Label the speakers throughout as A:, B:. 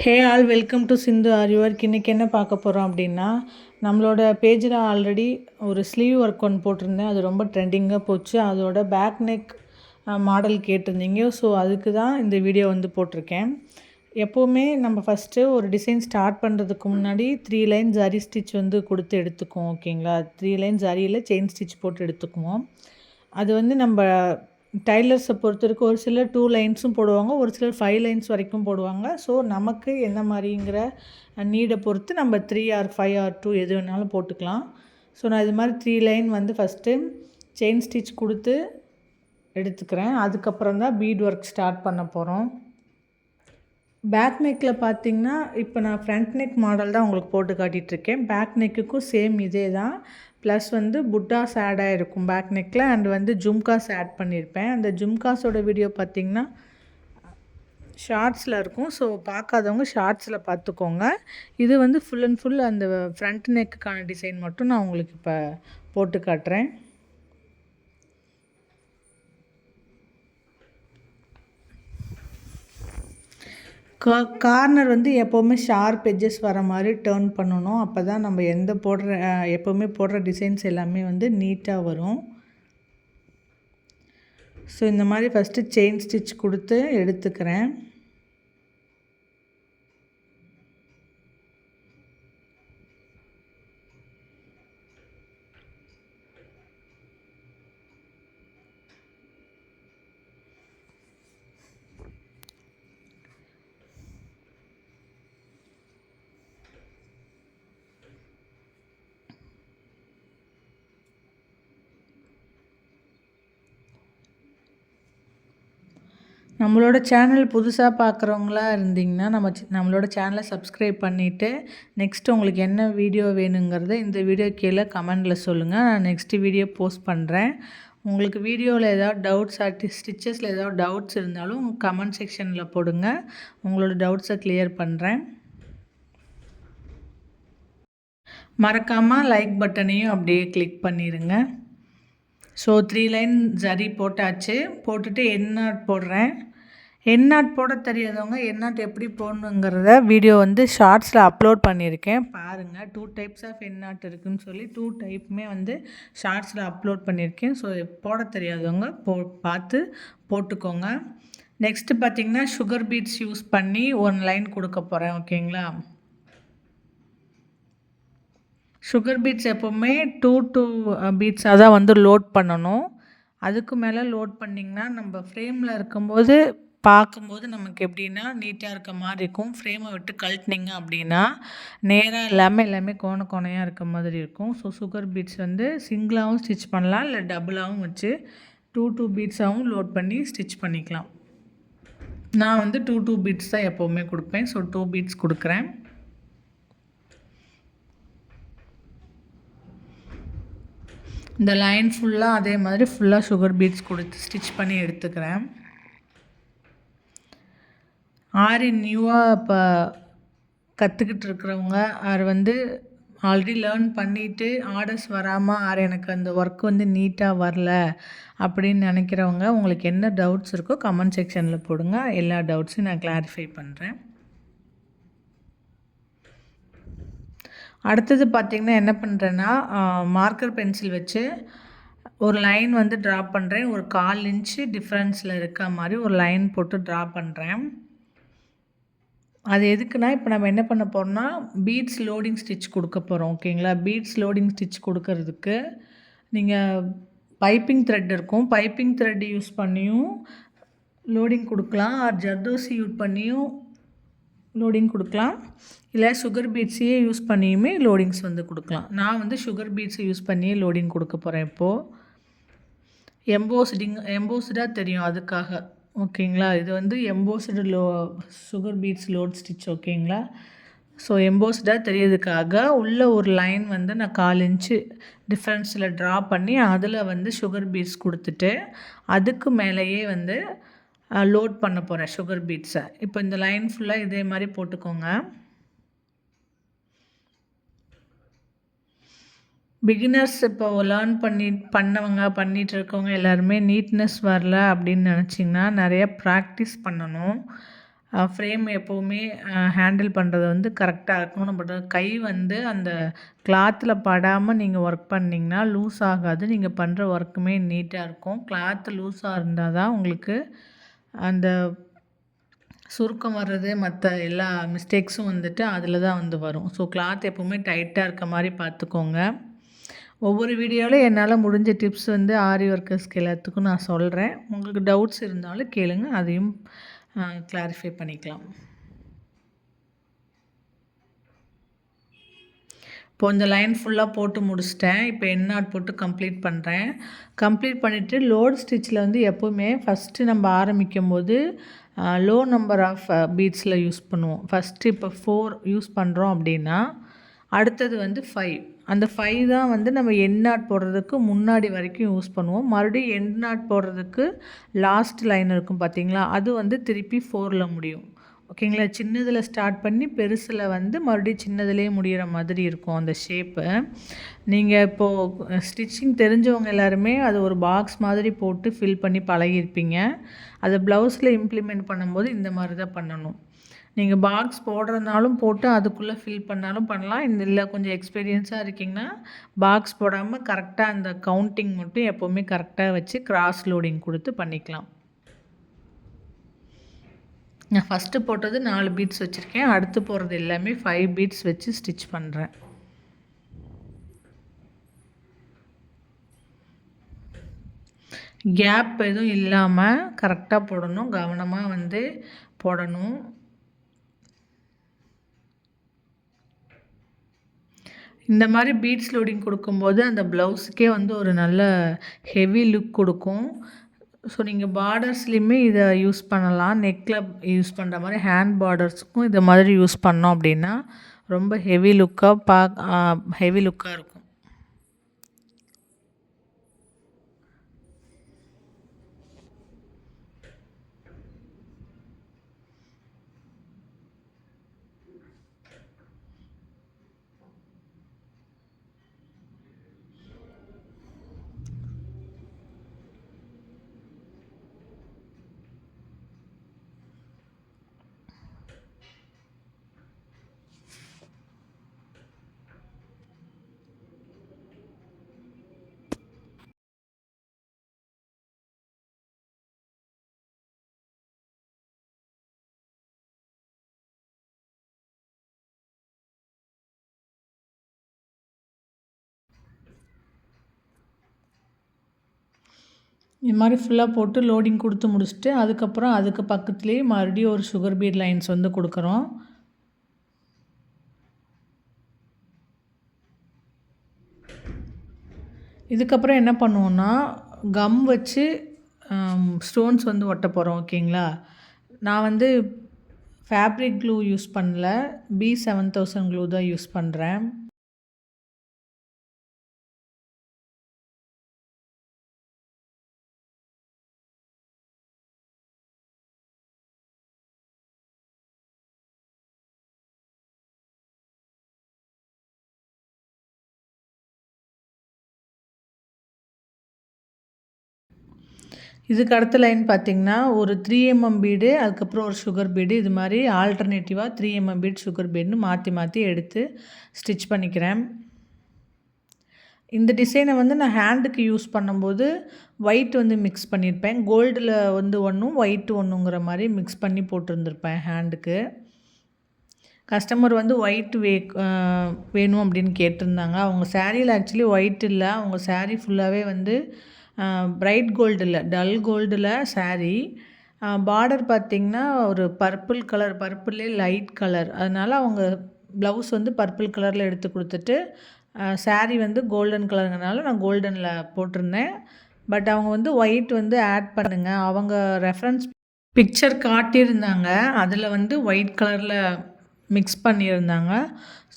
A: Hey all welcome to சிந்து ஆரிவர்க். இன்றைக்கி என்ன பார்க்க போகிறோம் அப்படின்னா, நம்மளோட பேஜில் ஆல்ரெடி ஒரு ஸ்லீவ் ஒர்க் ஒன்று போட்டிருந்தேன். அது ரொம்ப ட்ரெண்டிங்காக போச்சு. அதோட பேக் நெக் மாடல் கேட்டிருந்தீங்க. ஸோ அதுக்கு தான் இந்த வீடியோ வந்து போட்டிருக்கேன். எப்போவுமே நம்ம ஃபஸ்ட்டு ஒரு டிசைன் ஸ்டார்ட் பண்ணுறதுக்கு முன்னாடி 3 லைன் ஜரி ஸ்டிச் வந்து கொடுத்து எடுத்துக்குவோம். ஓகேங்களா? 3 லைன் ஜரியில் செயின் ஸ்டிச் போட்டு எடுத்துக்குவோம். அது வந்து நம்ம டைலர்ஸை பொறுத்தவரைக்கும் ஒரு சிலர் 2 லைன்ஸும் போடுவாங்க, ஒரு சிலர் 5 லைன்ஸ் வரைக்கும் போடுவாங்க. ஸோ நமக்கு என்ன மாதிரிங்கிற நீடை பொறுத்து நம்ம 3 ஆர் 5 ஆர் 2 எது வேணாலும் போட்டுக்கலாம். ஸோ நான் இது மாதிரி 3 லைன் வந்து ஃபஸ்ட்டு செயின் ஸ்டிச் கொடுத்து எடுத்துக்கிறேன். அதுக்கப்புறம் தான் பீட் ஒர்க் ஸ்டார்ட் பண்ண போகிறோம். பேக் நெக்கில் பார்த்திங்கன்னா, இப்போ நான் ஃப்ரண்ட் நெக் மாடல் தான் உங்களுக்கு போட்டு காட்டிகிட்ருக்கேன். பேக் நெக்குக்கும் சேம் இதே தான். ப்ளஸ் வந்து புட்டாஸ் ஆட் ஆகிருக்கும் பேக் நெக்கில். அண்ட் வந்து ஜும்காஸ் ஆட் பண்ணியிருப்பேன். அந்த ஜும்காஸோட வீடியோ பார்த்திங்கன்னா ஷார்ட்ஸில் இருக்கும். ஸோ பார்க்காதவங்க ஷார்ட்ஸில் பார்த்துக்கோங்க. இது வந்து ஃபுல் அண்ட் ஃபுல் அந்த ஃப்ரண்ட் நெக்குக்கான டிசைன் மட்டும் நான் உங்களுக்கு இப்போ போட்டு காட்டுறேன். கார்னர் வந்து எப்போவுமே ஷார்ப் எட்ஜஸ் வர மாதிரி டேர்ன் பண்ணணும். அப்போ தான் நம்ம எப்போவுமே போடுற டிசைன்ஸ் எல்லாமே வந்து நீட்டாக வரும். ஸோ இந்த மாதிரி ஃபஸ்ட்டு செயின் ஸ்டிச் கொடுத்து எடுத்துக்கிறேன். நம்மளோட சேனல் புதுசாக பார்க்குறவங்களா இருந்தீங்கன்னா நம்மளோட சேனலை சப்ஸ்கிரைப் பண்ணிவிட்டு நெக்ஸ்ட்டு உங்களுக்கு என்ன வீடியோ வேணுங்கிறத இந்த வீடியோ கீழே கமெண்டில் சொல்லுங்கள். நான் நெக்ஸ்ட்டு வீடியோ போஸ்ட் பண்ணுறேன். உங்களுக்கு வீடியோவில் ஏதாவது டவுட்ஸ் ஸ்டிச்சஸில் ஏதாவது டவுட்ஸ் இருந்தாலும் கமெண்ட் செக்ஷனில் போடுங்க. உங்களோட டவுட்ஸை கிளியர் பண்ணுறேன். மறக்காமல் லைக் பட்டனையும் அப்படியே கிளிக் பண்ணிடுங்க. ஸோ 3 லைன் ஜரி போட்டாச்சு. போட்டுட்டு எண்ட் நாட் போடுறேன். எண்ட் நாட் போட தெரியாதவங்க எண்ட் நாட் எப்படி போடணுங்கிறத வீடியோ வந்து ஷார்ட்ஸில் அப்லோட் பண்ணியிருக்கேன். பாருங்கள். 2 டைப்ஸ் ஆஃப் எண்ட் நாட் இருக்குதுன்னு சொல்லி 2 டைப்புமே வந்து ஷார்ட்ஸில் அப்லோட் பண்ணியிருக்கேன். ஸோ போட தெரியாதவங்க பார்த்து போட்டுக்கோங்க. நெக்ஸ்ட்டு பார்த்திங்கன்னா சுகர் பீட்ஸ் யூஸ் பண்ணி 1 லைன் கொடுக்க போகிறேன். ஓகேங்களா? சுகர் பீட்ஸ் எப்போவுமே 2 பீட்ஸாக தான் வந்து லோட் பண்ணணும். அதுக்கு மேலே லோட் பண்ணிங்கன்னா நம்ம ஃப்ரேமில் இருக்கும்போது பார்க்கும்போது நமக்கு எப்படின்னா நீட்டாக இருக்க மாதிரி இருக்கும். ஃப்ரேமை விட்டு கழட்டினீங்க அப்படின்னா நேராக எல்லாமே கோணையாக இருக்க மாதிரி இருக்கும். ஸோ சுகர் பீட்ஸ் வந்து சிங்கிளாகவும் ஸ்டிச் பண்ணலாம், இல்லை டபுளாகவும் வச்சு 2 பீட்ஸாகவும் லோட் பண்ணி ஸ்டிச் பண்ணிக்கலாம். நான் வந்து 2 பீட்ஸ் தான் எப்போவுமே கொடுப்பேன். ஸோ 2 பீட்ஸ் கொடுக்குறேன். இந்த லைன் ஃபுல்லாக அதே மாதிரி ஃபுல்லாக சுகர் பீட்ஸ் கொடுத்து ஸ்டிச் பண்ணி எடுத்துக்கிறேன். ஆரி நியூவாக இப்போ கற்றுக்கிட்டு இருக்கிறவங்க அது வந்து ஆல்ரெடி லேர்ன் பண்ணிவிட்டு ஆர்டர்ஸ் வராமல் எனக்கு அந்த ஒர்க் வந்து நீட்டாக வரல அப்படின்னு நினைக்கிறவங்க உங்களுக்கு என்ன டவுட்ஸ் இருக்கோ கமெண்ட் செக்ஷனில் போடுங்க. எல்லா டவுட்ஸையும் நான் கிளாரிஃபை பண்ணுறேன். அடுத்தது பார்த்திங்கன்னா என்ன பண்ணுறேன்னா மார்க்கர் பென்சில் வச்சு ஒரு லைன் வந்து ட்ரா பண்ணுறேன். ஒரு 1/4 இன்ச்சு டிஃப்ரென்ஸில் இருக்க மாதிரி ஒரு லைன் போட்டு ட்ரா பண்ணுறேன். அது எதுக்குன்னா இப்போ நம்ம என்ன பண்ண போகிறோம்னா பீட்ஸ் லோடிங் ஸ்டிச் கொடுக்க போகிறோம். ஓகேங்களா? பீட்ஸ் லோடிங் ஸ்டிச் கொடுக்கறதுக்கு நீங்கள் பைப்பிங் த்ரெட் இருக்கும். பைப்பிங் த்ரெட் யூஸ் பண்ணியும் லோடிங் கொடுக்கலாம், ஆர் ஜர்தோசி யூஸ் பண்ணியும் லோடிங் கொடுக்கலாம், இல்லை சுகர் பீட்ஸையே யூஸ் பண்ணியுமே லோடிங்ஸ் வந்து கொடுக்கலாம். நான் வந்து சுகர் பீட்ஸை யூஸ் பண்ணியே லோடிங் கொடுக்க போகிறேன். இப்போது எம்போஸ்டாக தெரியும் அதுக்காக. ஓகேங்களா? இது வந்து embossed sugar beads load stitch. ஓகேங்களா? ஸோ எம்போஸ்டாக தெரியறதுக்காக உள்ள ஒரு லைன் வந்து நான் 1/4 இன்ச்சு டிஃப்ரென்ஸில் ட்ரா பண்ணி அதில் வந்து சுகர் பீட்ஸ் கொடுத்துட்டு அதுக்கு மேலேயே வந்து லோட் பண்ண போகிறேன் சுகர் பீட்ஸை. இப்போ இந்த லைன் ஃபுல்லாக இதே மாதிரி போட்டுக்கோங்க. பிகினர்ஸ் இப்போ லேர்ன் பண்ணிகிட்டு இருக்கவங்க எல்லாருமே நீட்னஸ் வரல அப்படின்னு நினச்சிங்கன்னா நிறைய ப்ராக்டிஸ் பண்ணணும். ஃப்ரேம் எப்போவுமே ஹேண்டில் பண்ணுறது வந்து கரெக்டாக இருக்கணும். நம்மளோட கை வந்து அந்த கிளாத்தில் படாமல் நீங்கள் ஒர்க் பண்ணிங்கன்னா லூஸ் ஆகாது. நீங்கள் பண்ணுற ஒர்க்குமே நீட்டாக இருக்கும். கிளாத்து லூஸாக இருந்தால் தான் உங்களுக்கு அந்த சுருக்கம் வர்றது மற்ற எல்லா மிஸ்டேக்ஸும் வந்துட்டு அதில் தான் வந்து வரும். ஸோ கிளாத் எப்போவுமே டைட்டாக இருக்க மாதிரி பார்த்துக்கோங்க. ஒவ்வொரு வீடியோவில் என்னால் முடிஞ்ச டிப்ஸ் வந்து ஆரி ஒர்க்கர்ஸ்க்கு எல்லாத்துக்கும் நான் சொல்கிறேன். உங்களுக்கு டவுட்ஸ் இருந்தாலும் கேளுங்க, அதையும் கிளாரிஃபை பண்ணிக்கலாம். இப்போ இந்த லைன் ஃபுல்லாக போட்டு முடிச்சிட்டேன். இப்போ எண்ட் நாட் போட்டு கம்ப்ளீட் பண்ணுறேன். கம்ப்ளீட் பண்ணிவிட்டு லோட் ஸ்டிச்சில் வந்து எப்போவுமே ஃபஸ்ட்டு நம்ம ஆரம்பிக்கும் போது லோ நம்பர் ஆஃப் பீட்ஸில் யூஸ் பண்ணுவோம். ஃபஸ்ட்டு இப்போ 4 யூஸ் பண்ணுறோம் அப்படின்னா அடுத்தது வந்து 5. அந்த 5 தான் வந்து நம்ம எண்ட் நாட் போடுறதுக்கு முன்னாடி வரைக்கும் யூஸ் பண்ணுவோம். மறுபடியும் எண்ட் நாட் போடுறதுக்கு லாஸ்ட் லைன் இருக்கும் பார்த்தீங்களா, அது வந்து திருப்பி 4ல் முடியும். ஓகேங்களா. சின்னதில் ஸ்டார்ட் பண்ணி பெருசில் வந்து மறுபடியும் சின்னதுலேயே முடிகிற மாதிரி இருக்கும் அந்த ஷேப்பு. நீங்கள் இப்போது ஸ்டிச்சிங் தெரிஞ்சவங்க எல்லாருமே அது ஒரு பாக்ஸ் மாதிரி போட்டு ஃபில் பண்ணி பழகியிருப்பீங்க. அதை ப்ளவுஸில் இம்ப்ளிமெண்ட் பண்ணும்போது இந்த மாதிரி தான் பண்ணணும். நீங்கள் பாக்ஸ் போடுறதுனாலும் போட்டு அதுக்குள்ளே ஃபில் பண்ணாலும் பண்ணலாம். இல்லை கொஞ்சம் எக்ஸ்பீரியன்ஸாக இருக்கீங்கன்னா பாக்ஸ் போடாமல் கரெக்டாக அந்த கவுண்டிங் மட்டும் எப்போவுமே கரெக்டாக வச்சு கிராஸ் லோடிங் கொடுத்து பண்ணிக்கலாம். நான் ஃபஸ்ட்டு போட்டது 4 பீட்ஸ் வச்சுருக்கேன். அடுத்து போடுறது எல்லாமே 5 பீட்ஸ் வச்சு ஸ்டிச் பண்ணுறேன். கேப் எதுவும் இல்லாமல் கரெக்டாக போடணும். கவனமாக வந்து போடணும். இந்த மாதிரி பீட்ஸ் லோடிங் கொடுக்கும்போது அந்த ப்ளவுஸுக்கே வந்து ஒரு நல்ல ஹெவி லுக் கொடுக்கும். ஸோ நீங்கள் பார்டர்ஸ்லேயுமே இதை யூஸ் பண்ணலாம். நெக்கில் யூஸ் பண்ணுற மாதிரி ஹேண்ட் பார்டர்ஸுக்கும் இதை மாதிரி யூஸ் பண்ணோம் அப்படின்னா ரொம்ப ஹெவி லுக்காக ஹெவி லுக்காக இருக்கும். இது மாதிரி ஃபுல்லாக போட்டு லோடிங் கொடுத்து முடிச்சுட்டு அதுக்கப்புறம் அதுக்கு பக்கத்துலேயே மறுபடியும் ஒரு சுகர் பீட் லைன்ஸ் வந்து கொடுக்குறோம். இதுக்கப்புறம் என்ன பண்ணுவோன்னா கம் வச்சு ஸ்டோன்ஸ் வந்து ஒட்ட போகிறோம். ஓகேங்களா. நான் வந்து ஃபேப்ரிக் க்ளூ யூஸ் பண்ணல, B7000 க்ளூ தான் யூஸ் பண்ணுறேன். இதுக்கு அடுத்த லைன் பார்த்திங்கன்னா ஒரு 3 mm பீடு, அதுக்கப்புறம் ஒரு சுகர் பீடு, இது மாதிரி ஆல்டர்னேட்டிவாக 3 mm பீட் சுகர் பீடுன்னு மாற்றி மாற்றி எடுத்து ஸ்டிச் பண்ணிக்கிறேன். இந்த டிசைனை வந்து நான் ஹேண்டுக்கு யூஸ் பண்ணும்போது ஒயிட் வந்து மிக்ஸ் பண்ணியிருப்பேன். கோல்டில் வந்து ஒன்றும் ஒயிட் ஒன்றுங்கிற மாதிரி மிக்ஸ் பண்ணி போட்டிருந்துருப்பேன் ஹேண்டுக்கு. கஸ்டமர் வந்து ஒயிட் வேணும் அப்படின்னு கேட்டிருந்தாங்க. அவங்க சாரியில் ஆக்சுவலி ஒயிட் இல்லை, அவங்க சாரீ ஃபுல்லாகவே வந்து பிரைட் கோல்டு இல்லை, டல் கோல்டில் சாரீ. பார்டர் பார்த்திங்கன்னா ஒரு பர்பிள் கலர், பர்பிள்லே லைட் கலர். அதனால் அவங்க ப்ளவுஸ் வந்து பர்பிள் கலரில் எடுத்து கொடுத்துட்டு சாரீ வந்து கோல்டன் கலருங்கிறனால நான் கோல்டனில் போட்டிருந்தேன். பட் அவங்க வந்து ஒயிட் வந்து ஆட் பண்ணுங்க, அவங்க ரெஃபரன்ஸ் பிக்சர் காட்டியிருந்தாங்க, அதில் வந்து ஒயிட் கலரில் மிக்ஸ் பண்ணியிருந்தாங்க.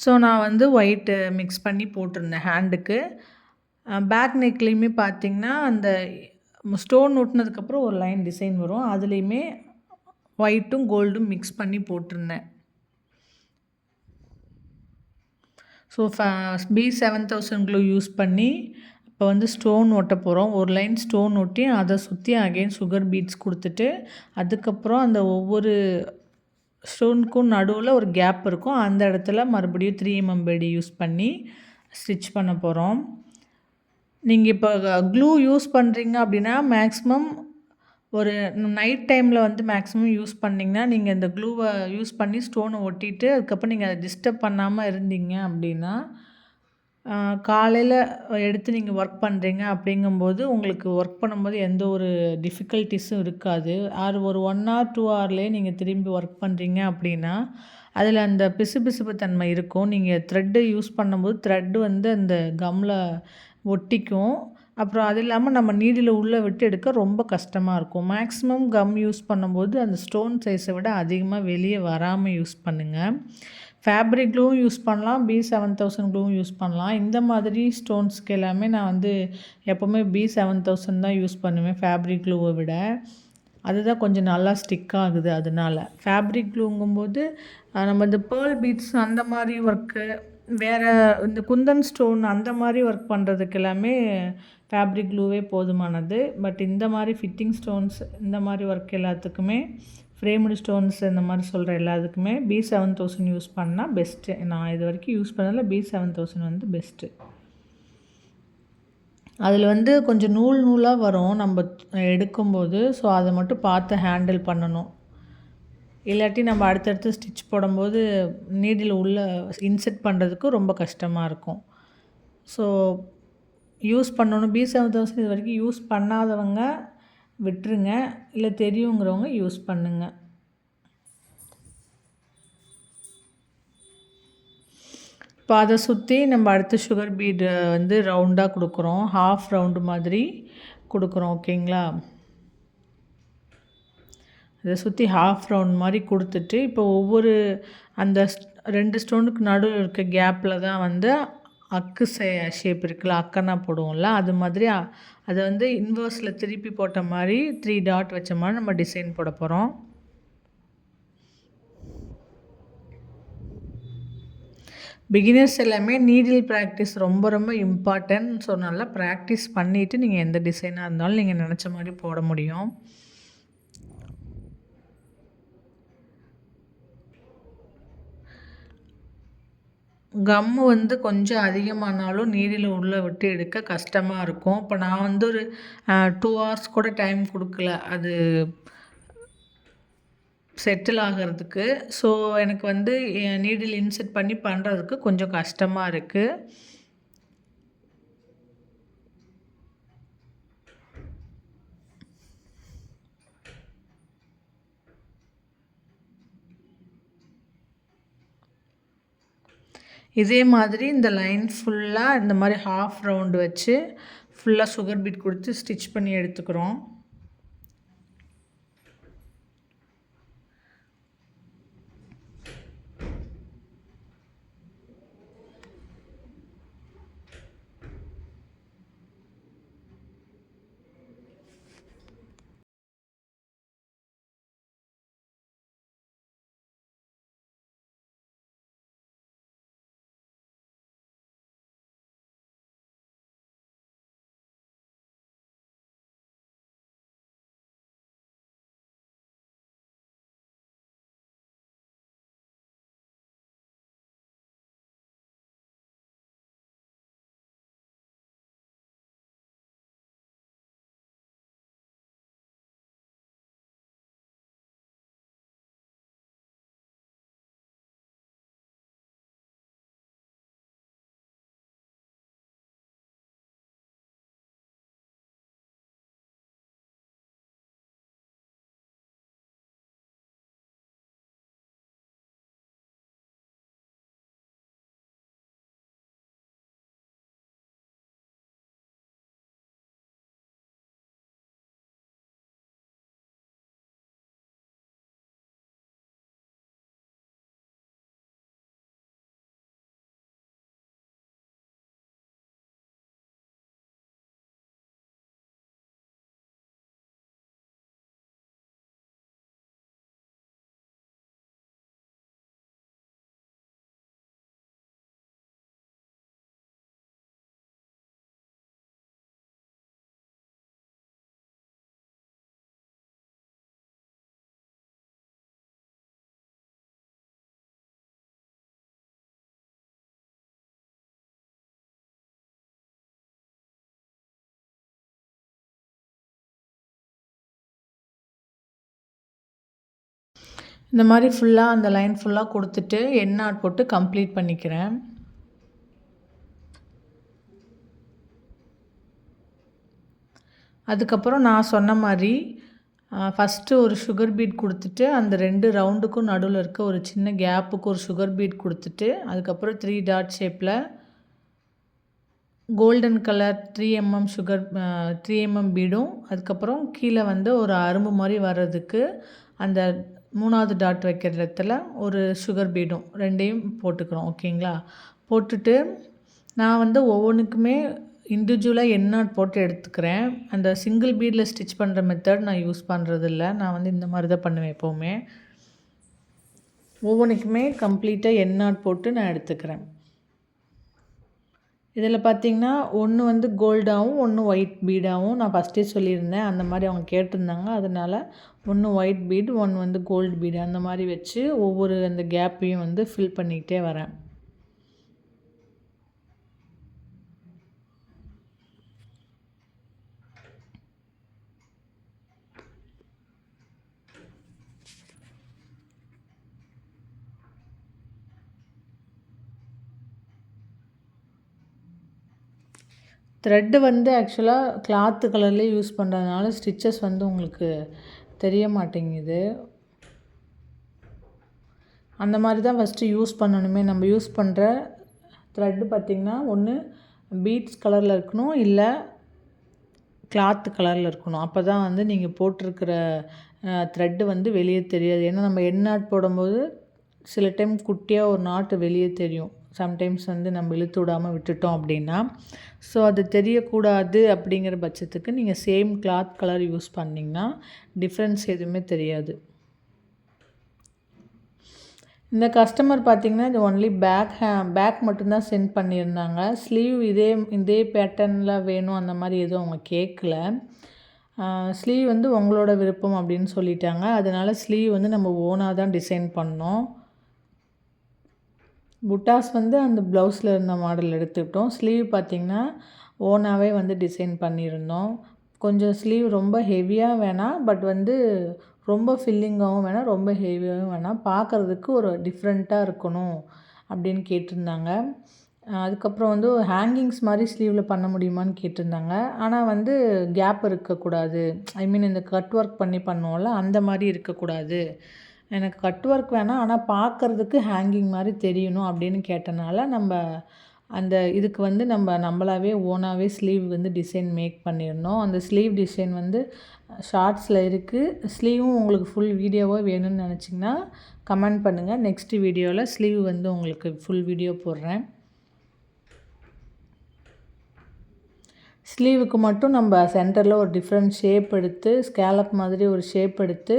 A: ஸோ நான் வந்து ஒயிட்டு மிக்ஸ் பண்ணி போட்டிருந்தேன் ஹேண்டுக்கு. பேக் நெக்லேயுமே பார்த்திங்கன்னா அந்த ஸ்டோன் ஒட்டினதுக்கப்புறம் ஒரு லைன் டிசைன் வரும், அதுலேயுமே ஒயிட்டும் கோல்டும் மிக்ஸ் பண்ணி போட்டிருந்தேன். ஸோ B7000 க்ளூ யூஸ் பண்ணி இப்போ வந்து ஸ்டோன் ஒட்ட போகிறோம். ஒரு லைன் ஸ்டோன் ஒட்டி அதை சுற்றி அகைன் சுகர் பீட்ஸ் கொடுத்துட்டு அதுக்கப்புறம் அந்த ஒவ்வொரு ஸ்டோனுக்கும் நடுவில் ஒரு கேப் இருக்கும். அந்த இடத்துல மறுபடியும் 3 mm bead யூஸ் பண்ணி ஸ்டிச் பண்ண போகிறோம். நீங்கள் இப்போ க்ளூ யூஸ் பண்ணுறீங்க அப்படின்னா மேக்ஸிமம் ஒரு நைட் டைமில் வந்து மேக்ஸிமம் யூஸ் பண்ணிங்கன்னா நீங்கள் இந்த க்ளூவை யூஸ் பண்ணி ஸ்டோனை ஒட்டிட்டு அதுக்கப்புறம் நீங்கள் அதை டிஸ்டர்ப் பண்ணாமல் இருந்தீங்க அப்படின்னா காலையில் எடுத்து நீங்கள் ஒர்க் பண்ணுறீங்க அப்படிங்கும்போது உங்களுக்கு ஒர்க் பண்ணும்போது எந்த ஒரு டிஃபிகல்ட்டிஸும் இருக்காது. ஒரு 1 hour 2 hourலேயே நீங்கள் திரும்பி ஒர்க் பண்ணுறீங்க அப்படின்னா அதில் அந்த பிசுபிசுப்பு தன்மை இருக்கும். நீங்கள் த்ரெட்டு யூஸ் பண்ணும்போது த்ரெட்டு வந்து அந்த கம்மில் ஒட்டிக்கும். அப்புறம் அது இல்லாமல் நம்ம நீடில் உள்ளே விட்டு எடுக்க ரொம்ப கஷ்டமாக இருக்கும். மேக்ஸிமம் கம் யூஸ் பண்ணும்போது அந்த ஸ்டோன் சைஸை விட அதிகமாக வெளியே வராமல் யூஸ் பண்ணுங்கள். ஃபேப்ரிக் க்ளூவும் யூஸ் பண்ணலாம், B7000 க்ளூவும் யூஸ் பண்ணலாம். இந்த மாதிரி ஸ்டோன்ஸ்க்கு எல்லாமே நான் வந்து எப்போவுமே B7000 தான் யூஸ் பண்ணுவேன் ஃபேப்ரிக் க்ளூவை விட. அதுதான் கொஞ்சம் நல்லா ஸ்டிக் ஆகுது அதனால. ஃபேப்ரிக் க்ளூங்கும்போது நம்ம இந்த பேர்ல் பீட்ஸ் அந்த மாதிரி ஒர்க்கு, வேறு இந்த குந்தன் ஸ்டோன் அந்த மாதிரி ஒர்க் பண்ணுறதுக்கு எல்லாமே ஃபேப்ரிக் க்ளூவே போதுமானது. பட் இந்த மாதிரி ஃபிட்டிங் ஸ்டோன்ஸ் இந்த மாதிரி ஒர்க் எல்லாத்துக்குமே ஃப்ரேம்டு ஸ்டோன்ஸ் இந்த மாதிரி சொல்கிற எல்லாத்துக்குமே B7000 யூஸ் பண்ணால் பெஸ்ட்டு. நான் இது வரைக்கும் யூஸ் பண்ணதில் B7000 வந்து பெஸ்ட்டு. அதில் வந்து கொஞ்சம் நூலாக வரும் நம்ம எடுக்கும்போது. ஸோ அதை மட்டும் பார்த்து ஹேண்டில் பண்ணணும். இல்லாட்டி நம்ம அடுத்தடுத்து ஸ்டிச் போடும்போது நீடில் உள்ளே இன்செர்ட் பண்ணுறதுக்கு ரொம்ப கஷ்டமாக இருக்கும். ஸோ யூஸ் பண்ணணும். B7000 இது வரைக்கும் யூஸ் பண்ணாதவங்க விட்டுருங்க. இல்லை தெரியுங்கிறவங்க யூஸ் பண்ணுங்க. இப்போ அதை சுற்றி நம்ம அடுத்து சுகர் பீடு வந்து ரவுண்டாக கொடுக்குறோம். ஹாஃப் ரவுண்டு மாதிரி கொடுக்குறோம். ஓகேங்களா? அதை சுற்றி ஹாஃப் ரவுண்ட் மாதிரி கொடுத்துட்டு இப்போ ஒவ்வொரு அந்த 2 ஸ்டோனுக்கு நடுவில் இருக்க கேப்பில் தான் வந்து அக்கு ஷேப் இருக்குல்ல, அக்கன்னா போடுவோம்ல, அது மாதிரி அதை வந்து இன்வர்ஸில் திருப்பி போட்ட மாதிரி 3 டாட் வச்ச மாதிரி நம்ம டிசைன் போட போகிறோம். பிகினர்ஸ் எல்லாமே நீடில் ப்ராக்டிஸ் ரொம்ப ரொம்ப இம்பார்ட்டன்ட். ஸோ நல்லா ப்ராக்டிஸ் பண்ணிவிட்டு நீங்கள் எந்த டிசைனாக இருந்தாலும் நீங்கள் நினச்ச மாதிரி போட முடியும். கம்மு வந்து கொஞ்சம் அதிகமானாலும் நீடில் உள்ளே விட்டு எடுக்க கஷ்டமாக இருக்கும். இப்போ நான் வந்து ஒரு 2 hours கூட டைம் கொடுக்கல அது செட்டில் ஆகிறதுக்கு. ஸோ எனக்கு வந்து நீடில் இன்செர்ட் பண்ணி பண்ணுறதுக்கு கொஞ்சம் கஷ்டமாக இருக்குது. இதே மாதிரி இந்த லைன் ஃபுல்லாக இந்த மாதிரி ஹாஃப் ரவுண்டு வச்சு ஃபுல்லாக சுகர் பீட் கொடுத்து ஸ்டிச் பண்ணி எடுத்துக்கிறோம். இந்த மாதிரி ஃபுல்லாக அந்த லைன் ஃபுல்லாக கொடுத்துட்டு எண்ட் நாட் போட்டு கம்ப்ளீட் பண்ணிக்கிறேன். அதுக்கப்புறம் நான் சொன்ன மாதிரி ஃபஸ்ட்டு ஒரு சுகர் பீட் கொடுத்துட்டு அந்த 2 ரவுண்டுக்கும் நடுவில் இருக்க ஒரு சின்ன கேப்புக்கு ஒரு சுகர் பீட் கொடுத்துட்டு அதுக்கப்புறம் 3 டாட் ஷேப்பில் golden colour 3mm sugar 3mm பீடும் அதுக்கப்புறம் கீழே வந்து ஒரு அரும்பு மாதிரி வர்றதுக்கு அந்த 3வது டாட் வைக்கிற இடத்துல ஒரு சுகர் பீடும் 2யும் போட்டுக்கிறோம். ஓகேங்களா? போட்டுட்டு நான் வந்து ஒவ்வொன்றுக்குமே இண்டிவிஜுவலாக எண்ட் நாட் போட்டு எடுத்துக்கிறேன். அந்த சிங்கிள் பீடில் ஸ்டிச் பண்ணுற மெத்தட் நான் யூஸ் பண்ணுறதில்ல. நான் வந்து இந்த மாதிரி தான் பண்ணுவேன் எப்போவுமே. ஒவ்வொன்றுக்குமே கம்ப்ளீட்டாக எண்ட் நாட் போட்டு நான் எடுத்துக்கிறேன். இதில் பார்த்திங்கன்னா ஒன்று வந்து கோல்டாகவும் ஒன்று ஒயிட் பீடாகவும் நான் ஃபஸ்ட்டே சொல்லியிருந்தேன். அந்த மாதிரி அவங்க கேட்டிருந்தாங்க. அதனால் ஒன்று ஒயிட் பீடு ஒன்று வந்து கோல்டு பீடு அந்த மாதிரி வச்சு ஒவ்வொரு அந்த கேப்பையும் வந்து ஃபில் பண்ணிக்கிட்டே வரேன். த்ரெட்டு வந்து ஆக்சுவலாக கிளாத்து கலர்லேயே யூஸ் பண்ணுறதுனால ஸ்டிச்சஸ் வந்து உங்களுக்கு தெரிய மாட்டேங்குது. அந்த மாதிரி தான் ஃபஸ்ட்டு யூஸ் பண்ணணுமே. நம்ம யூஸ் பண்ணுற த்ரெட்டு பார்த்திங்கன்னா ஒன்று பீட்ஸ் கலரில் இருக்கணும், இல்லை கிளாத்து கலரில் இருக்கணும். அப்போ தான் வந்து நீங்கள் போட்டிருக்கிற த்ரெட்டு வந்து வெளியே தெரியாது. ஏன்னா நம்ம எண்ட் நாட் போடும்போது சில டைம் குட்டியாக ஒரு நாட்டு வெளியே தெரியும். சம்டைம்ஸ் வந்து நம்ம இழுத்து விடாமல் விட்டுட்டோம் அப்படின்னா. ஸோ அது தெரியக்கூடாது அப்படிங்கிற பட்சத்துக்கு நீங்கள் சேம் கிளாத் கலர் யூஸ் பண்ணிங்கன்னா டிஃப்ரென்ஸ் எதுவுமே தெரியாது. இந்த கஸ்டமர் பார்த்திங்கன்னா இது ஒன்லி பேக் மட்டும்தான் சென்ட் பண்ணியிருந்தாங்க. ஸ்லீவ் இதே பேட்டர்னில் வேணும் அந்த மாதிரி எதுவும் அவங்க கேட்கல. ஸ்லீவ் வந்து உங்களோட விருப்பம் அப்படின்னு சொல்லிட்டாங்க. அதனால் ஸ்லீவ் வந்து நம்ம ஓனாக தான் டிசைன் பண்ணோம். புட்டாஸ் வந்து அந்த ப்ளவுஸில் இருந்த மாடல் எடுத்துக்கிட்டோம். ஸ்லீவ் பார்த்திங்கன்னா ஓனாகவே வந்து டிசைன் பண்ணியிருந்தோம். கொஞ்சம் ஸ்லீவ் ரொம்ப ஹெவியாக வேணாம், பட் வந்து ரொம்ப ஃபில்லிங்காகவும் வேணாம், ரொம்ப ஹெவியாகவும் வேணாம், பார்க்குறதுக்கு ஒரு டிஃப்ரெண்ட்டாக இருக்கணும் அப்படின்னு கேட்டிருந்தாங்க. அதுக்கப்புறம் வந்து ஹேங்கிங்ஸ் மாதிரி ஸ்லீவில் பண்ண முடியுமான்னு கேட்டிருந்தாங்க. ஆனால் வந்து கேப் இருக்கக்கூடாது. ஐ மீன் இந்த கட் ஒர்க் பண்ணி பண்ணுவோம்ல அந்த மாதிரி இருக்கக்கூடாது. எனக்கு கட் ஒர்க் வேணாம், ஆனால் பார்க்குறதுக்கு ஹேங்கிங் மாதிரி தெரியணும் அப்படின்னு கேட்டனால நம்ம அந்த இதுக்கு வந்து நம்மளாவே ஓனாகவே ஸ்லீவ் வந்து டிசைன் மேக் பண்ணியிருந்தோம். அந்த ஸ்லீவ் டிசைன் வந்து ஷார்ட்ஸில் இருக்குது. ஸ்லீவும் உங்களுக்கு ஃபுல் வீடியோவாக வேணும்னு நினச்சிங்கன்னா கமெண்ட் பண்ணுங்கள். நெக்ஸ்ட் வீடியோவில் ஸ்லீவ் வந்து உங்களுக்கு ஃபுல் வீடியோ போடுறேன். ஸ்லீவுக்கு மட்டும் நம்ம சென்டரில் ஒரு டிஃப்ரெண்ட் ஷேப் எடுத்து ஸ்கேலப் மாதிரி ஒரு ஷேப் எடுத்து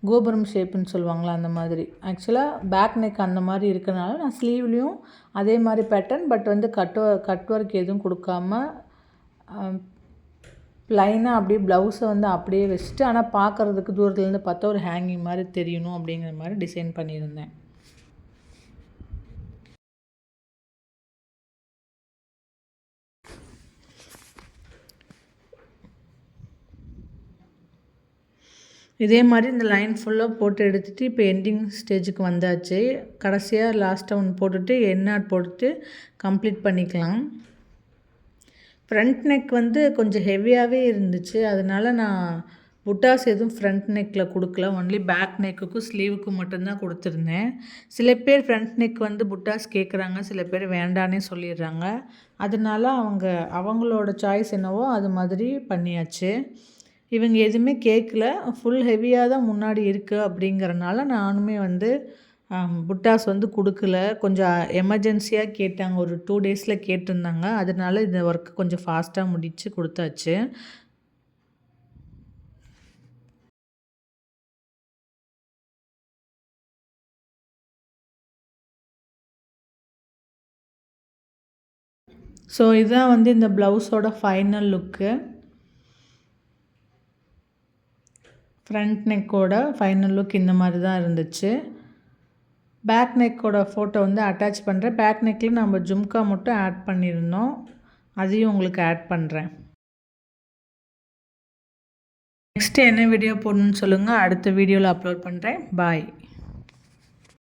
A: கோபுரம் ஷேப்புன்னு சொல்லுவாங்களா அந்த மாதிரி. ஆக்சுவலாக பேக் நெக் அந்த மாதிரி இருக்கிறனால நான் ஸ்லீவ்லேயும் அதே மாதிரி பேட்டர்ன், பட் வந்து கட் ஒர்க் எதுவும் கொடுக்காம ப்ளைனாக அப்படியே ப்ளவுஸை வந்து அப்படியே வச்சுட்டு, ஆனால் பார்க்குறதுக்கு தூரத்துலேருந்து பார்த்தா ஒரு ஹேங்கிங் மாதிரி தெரியணும் அப்படிங்கிற மாதிரி டிசைன் பண்ணியிருந்தேன். இதே மாதிரி இந்த லைன் ஃபுல்லாக போட்டு எடுத்துகிட்டு இப்போ எண்டிங் ஸ்டேஜுக்கு வந்தாச்சு. கடைசியாக லாஸ்ட்டாக ஒன்று போட்டுட்டு எண்ட் நாட் போட்டுட்டு கம்ப்ளீட் பண்ணிக்கலாம். ஃப்ரண்ட் நெக் வந்து கொஞ்சம் ஹெவியாகவே இருந்துச்சு. அதனால் நான் புட்டாஸ் எதுவும் ஃப்ரண்ட் நெக்கில் கொடுக்கல. ஒன்லி பேக் நெக்குக்கும் ஸ்லீவுக்கும் மட்டும்தான் கொடுத்துருந்தேன். சில பேர் ஃப்ரண்ட் நெக் வந்து புட்டாஸ் கேட்குறாங்க, சில பேர் வேண்டானே சொல்லிடுறாங்க. அதனால அவங்களோட சாய்ஸ் என்னவோ அது மாதிரி பண்ணியாச்சு. இவங்க எதுவுமே கேட்கல, ஃபுல் ஹெவியாக தான் முன்னாடி இருக்குது அப்படிங்கிறனால நானுமே வந்து புட்டாஸ் வந்து கொடுக்கல. கொஞ்சம் எமர்ஜென்சியாக கேட்டாங்க, ஒரு 2 டேஸில் கேட்டிருந்தாங்க. அதனால இந்த ஒர்க்கு கொஞ்சம் ஃபாஸ்ட்டாக முடித்து கொடுத்தாச்சு. ஸோ இதுதான் வந்து இந்த ப்ளவுஸோட ஃபைனல் லுக்கு. ஃப்ரண்ட் நெக்கோட ஃபைனல் லுக் இந்த மாதிரி தான் இருந்துச்சு. பேக் நெக்கோட ஃபோட்டோ வந்து அட்டாச் பண்ணுறேன். பேக் நெக்கில் நம்ம ஜும்கா மட்டும் ஆட் பண்ணியிருந்தோம், அதையும் உங்களுக்கு ஆட் பண்ணுறேன். நெக்ஸ்ட்டு என்ன வீடியோ போடணும்னு சொல்லுங்கள், அடுத்த வீடியோவில் அப்லோட் பண்ணுறேன். பாய்.